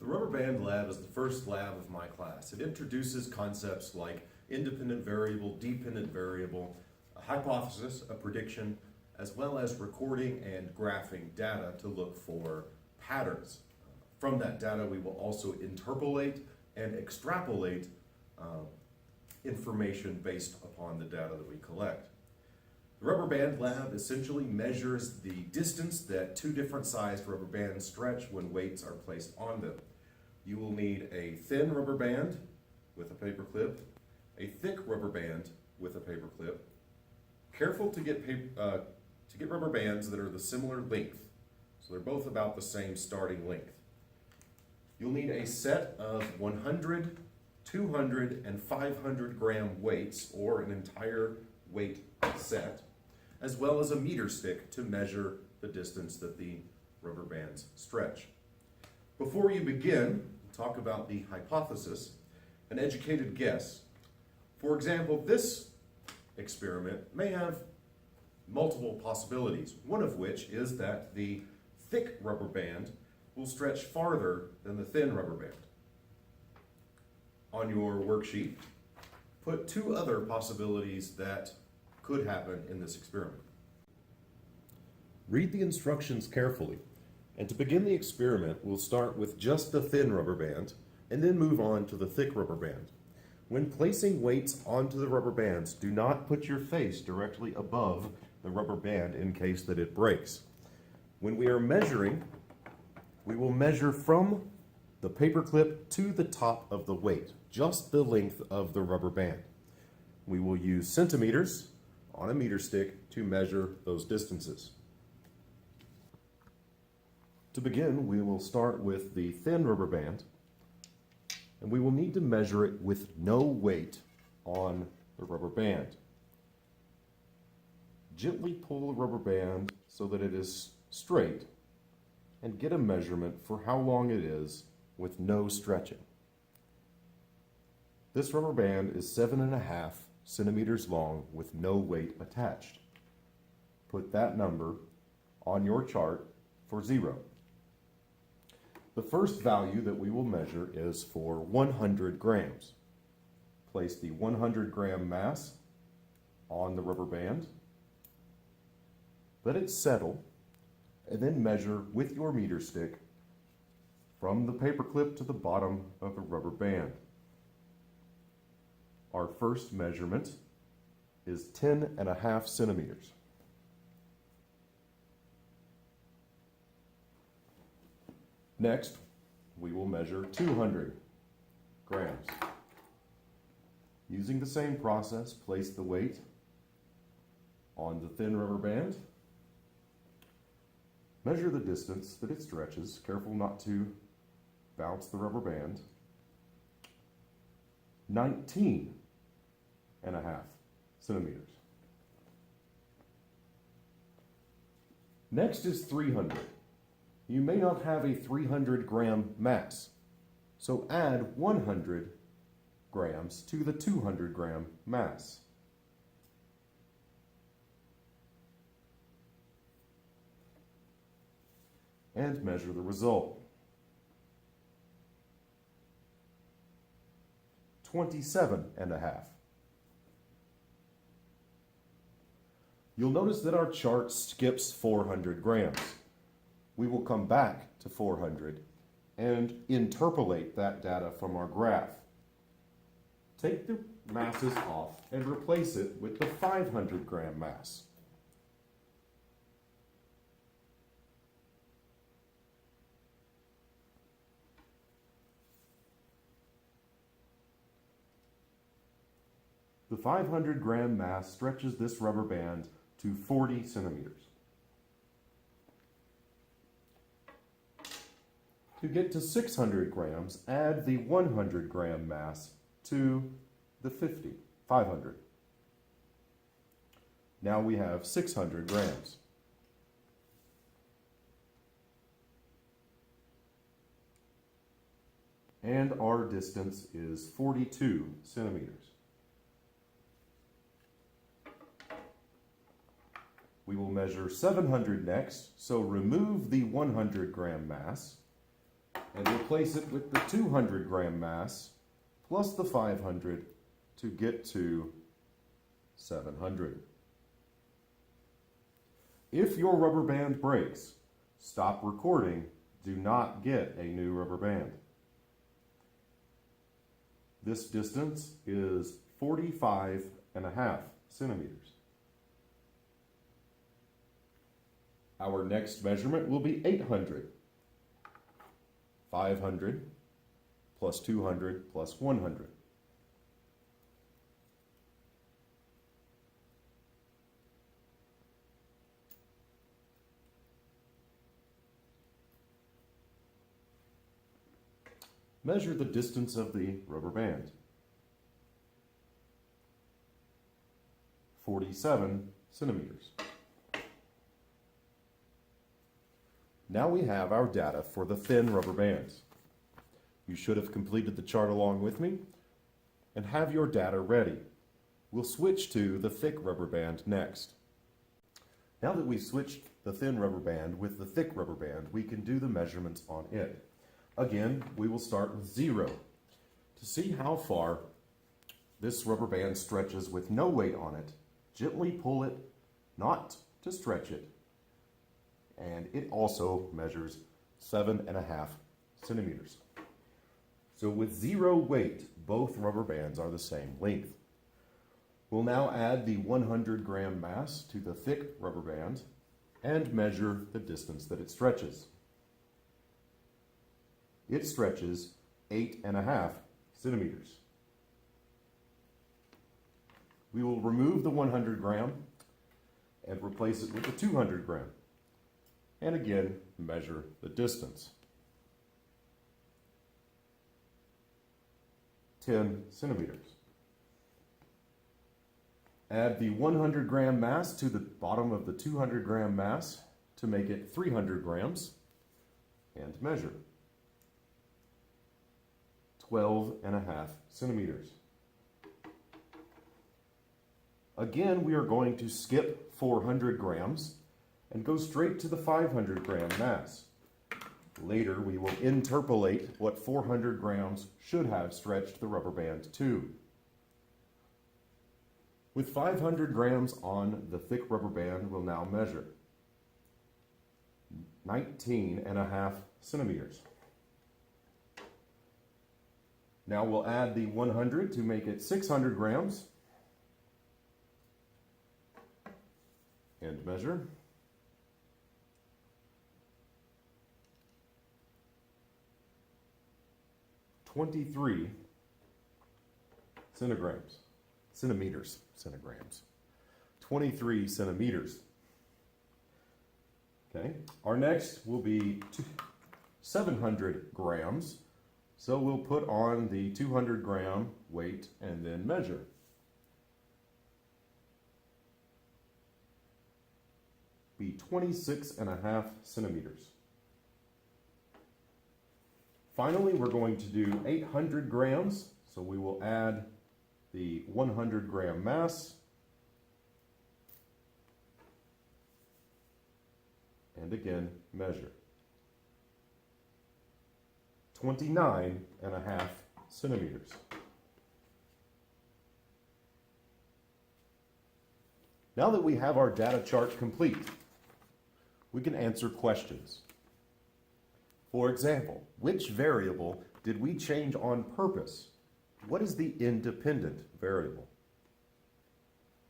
The rubber band lab is the first lab of my class. It introduces concepts like independent variable, dependent variable, a hypothesis, a prediction, as well as recording and graphing data to look for patterns. From that data, we will also interpolate and extrapolate information based upon the data that we collect. The rubber band lab essentially measures the distance that two different sized rubber bands stretch when weights are placed on them. You will need a thin rubber band with a paper clip, a thick rubber band with a paper clip. Careful to get rubber bands that are the similar length, so they're both about the same starting length. You'll need a set of 100, 200, and 500 gram weights, or an entire weight set, as well as a meter stick to measure the distance that the rubber bands stretch. Before you begin, we'll talk about the hypothesis, an educated guess. For example, this experiment may have multiple possibilities, one of which is that the thick rubber band will stretch farther than the thin rubber band. On your worksheet, put two other possibilities that could happen in this experiment. Read the instructions carefully, and to begin the experiment, we'll start with just the thin rubber band and then move on to the thick rubber band. When placing weights onto the rubber bands, do not put your face directly above the rubber band in case that it breaks. When we are measuring, we will measure from the paper clip to the top of the weight, just the length of the rubber band. We will use centimeters on a meter stick to measure those distances. To begin, we will start with the thin rubber band, and we will need to measure it with no weight on the rubber band. Gently pull the rubber band so that it is straight and get a measurement for how long it is with no stretching. This rubber band is 7.5 centimeters long with no weight attached. Put that number on your chart for 0. The first value that we will measure is for 100 grams. Place the 100 gram mass on the rubber band. Let it settle, and then measure with your meter stick from the paper clip to the bottom of the rubber band. Our first measurement is 10.5 centimeters. Next, we will measure 200 grams. Using the same process, place the weight on the thin rubber band. Measure the distance that it stretches. Careful not to bounce the rubber band. 19.5 centimeters. Next is 300. You may not have a 300 gram mass, so add 100 grams to the 200 gram mass. And measure the result. 27.5. You'll notice that our chart skips 400 grams. We will come back to 400 and interpolate that data from our graph. Take the masses off and replace it with the 500 gram mass. The 500 gram mass stretches this rubber band to 40 centimeters. To get to 600 grams, add the 100 gram mass to the 500. Now we have 600 grams. And our distance is 42 centimeters. We will measure 700 next, so remove the 100 gram mass and replace it with the 200 gram mass plus the 500 to get to 700. If your rubber band breaks, stop recording. Do not get a new rubber band. This distance is 45.5 centimeters. Our next measurement will be 800. 500 plus 200 plus 100. Measure the distance of the rubber band. 47 centimeters. Now we have our data for the thin rubber bands. You should have completed the chart along with me and have your data ready. We'll switch to the thick rubber band next. Now that we've switched the thin rubber band with the thick rubber band, we can do the measurements on it. Again, we will start with 0. To see how far this rubber band stretches with no weight on it, gently pull it, not to stretch it, and it also measures 7.5 centimeters. So with 0 weight, both rubber bands are the same length. We'll now add the 100 gram mass to the thick rubber band and measure the distance that it stretches. It stretches 8.5 centimeters. We will remove the 100 gram and replace it with the 200 gram. And again, measure the distance. 10 centimeters. Add the 100 gram mass to the bottom of the 200 gram mass to make it 300 grams and measure. 12.5 centimeters. Again, we are going to skip 400 grams and go straight to the 500 gram mass. Later, we will interpolate what 400 grams should have stretched the rubber band to. With 500 grams on the thick rubber band, we'll now measure 19.5 centimeters. Now we'll add the 100 to make it 600 grams and measure. 23 centimeters. 23 centimeters. Okay, our next will be 700 grams. So we'll put on the 200 gram weight and then measure. Be 26.5 centimeters. Finally, we're going to do 800 grams. So we will add the 100 gram mass and again measure. 29.5 centimeters. Now that we have our data chart complete, we can answer questions. For example, which variable did we change on purpose? What is the independent variable?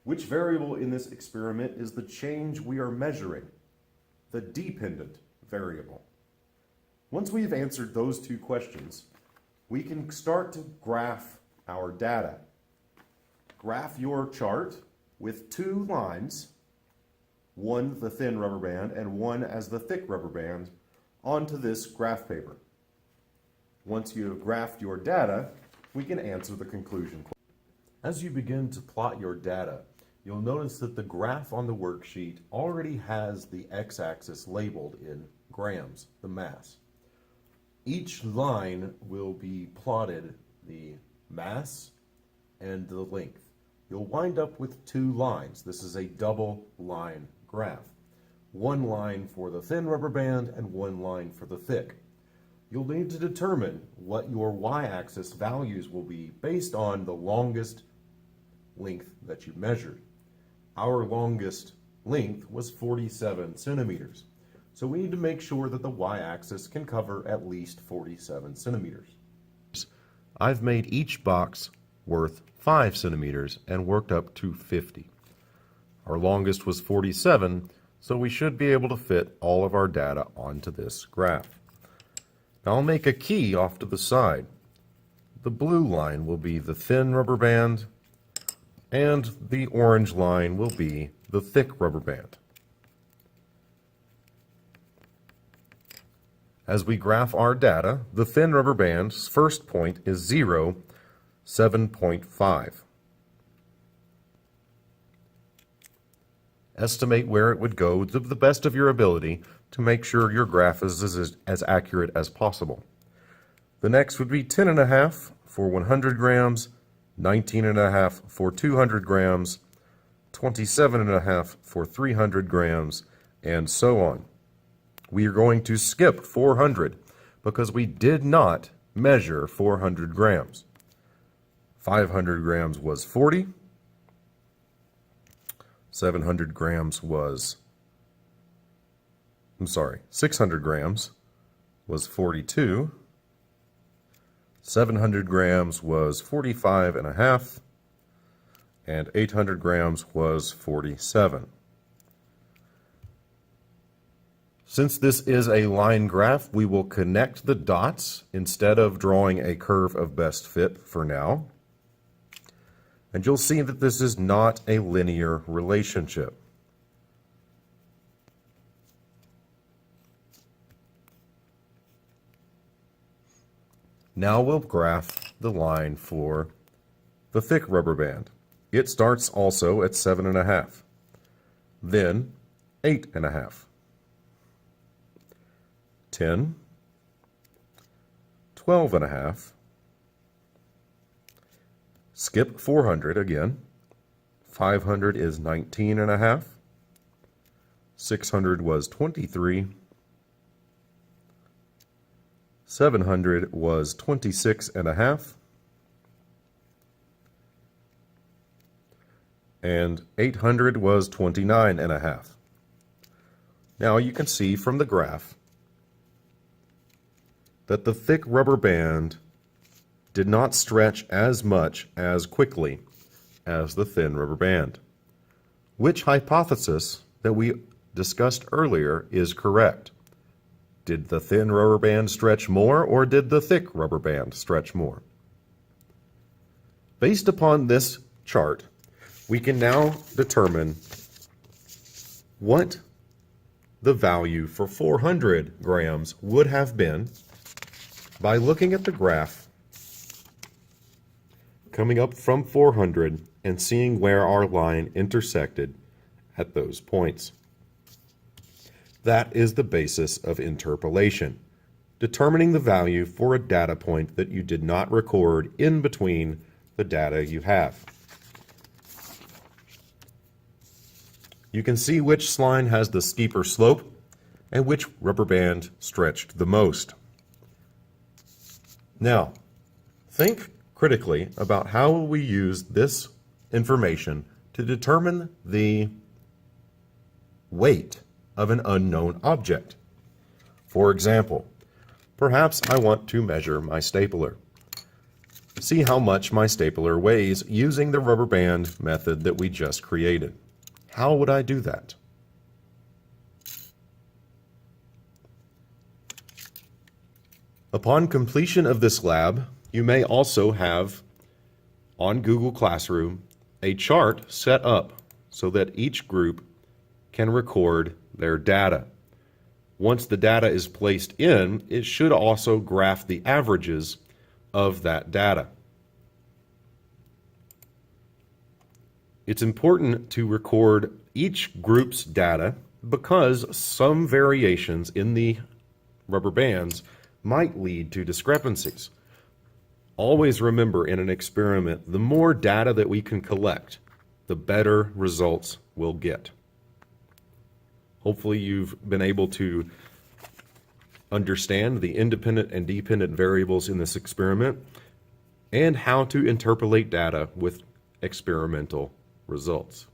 Which variable in this experiment is the change we are measuring? The dependent variable. Once we've answered those two questions, we can start to graph our data. Graph your chart with 2 lines, one the thin rubber band and one as the thick rubber band, onto this graph paper. Once you have graphed your data, we can answer the conclusion. As you begin to plot your data, you'll notice that the graph on the worksheet already has the x-axis labeled in grams, the mass. Each line will be plotted the mass and the length. You'll wind up with 2 lines. This is a double line graph. 1 line for the thin rubber band and 1 line for the thick. You'll need to determine what your y-axis values will be based on the longest length that you measured. Our longest length was 47 centimeters. So we need to make sure that the y-axis can cover at least 47 centimeters. I've made each box worth 5 centimeters and worked up to 50. Our longest was 47, so we should be able to fit all of our data onto this graph. Now I'll make a key off to the side. The blue line will be the thin rubber band, and the orange line will be the thick rubber band. As we graph our data, the thin rubber band's first point is 0, 7.5. Estimate where it would go to the best of your ability to make sure your graph is as accurate as possible. The next would be 10.5 for 100 grams, 19.5 for 200 grams, 27.5 for 300 grams, and so on. We are going to skip 400 because we did not measure 400 grams. 500 grams was 40. 600 grams was 42. 700 grams was 45.5. And 800 grams was 47. Since this is a line graph, we will connect the dots instead of drawing a curve of best fit for now. And you'll see that this is not a linear relationship. Now we'll graph the line for the thick rubber band. It starts also at 7.5, then 8.5, 10, 12.5, skip 400 again, 500 is 19.5, 600 was 23, 700 was 26.5, and 800 was 29.5. Now you can see from the graph that the thick rubber band did not stretch as much as quickly as the thin rubber band. Which hypothesis that we discussed earlier is correct? Did the thin rubber band stretch more, or did the thick rubber band stretch more? Based upon this chart, we can now determine what the value for 400 grams would have been by looking at the graph coming up from 400 and seeing where our line intersected at those points. That is the basis of interpolation, determining the value for a data point that you did not record in between the data you have. You can see which line has the steeper slope and which rubber band stretched the most. Now, think critically about how we use this information to determine the weight of an unknown object. For example, perhaps I want to measure my stapler. See how much my stapler weighs using the rubber band method that we just created. How would I do that? Upon completion of this lab, you may also have on Google Classroom a chart set up so that each group can record their data. Once the data is placed in, it should also graph the averages of that data. It's important to record each group's data because some variations in the rubber bands might lead to discrepancies. Always remember in an experiment, the more data that we can collect, the better results we'll get. Hopefully you've been able to understand the independent and dependent variables in this experiment, and how to interpolate data with experimental results.